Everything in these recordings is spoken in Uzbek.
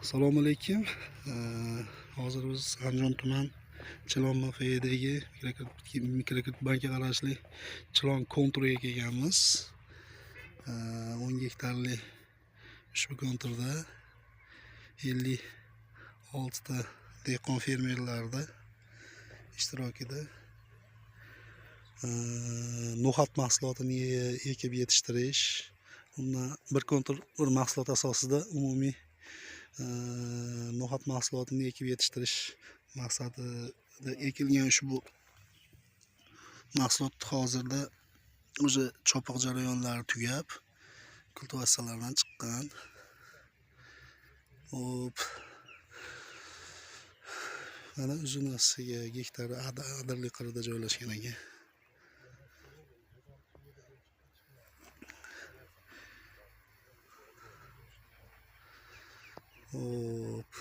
Assalomu alaykum. Hozir biz Andijon tuman Chilon mavqeidagi mikrokredit bankiga qarashli Chilon konturiga kelganmiz. 10 gektarlik ushbu konturda 56 ta dehqon fermerlarda ishtirokida no'xat mahsulotini ekib yetishtirish, undan bir kontur bir mahsulot asosida umumiy no'xat mahsulotini ekib yetishtirish maqsadida ekilgan ushbu mahsulot hozirda o'sha chopiq jarayonlari tugab, kultivatsiyalardan chiqqan. Hop. Mana uzunasiga gektar adirlik qirida joylashgan ekan. Hop.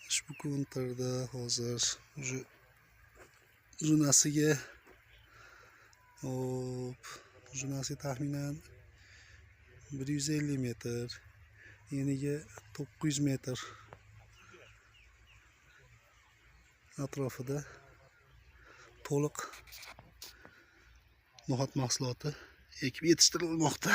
Ushbu konturda hozir uzunasiga uzunasi taxminan 150 metr, eniga 900 metr atrofida to'liq no'xat mahsuloti ekib yetishtirilmoqda.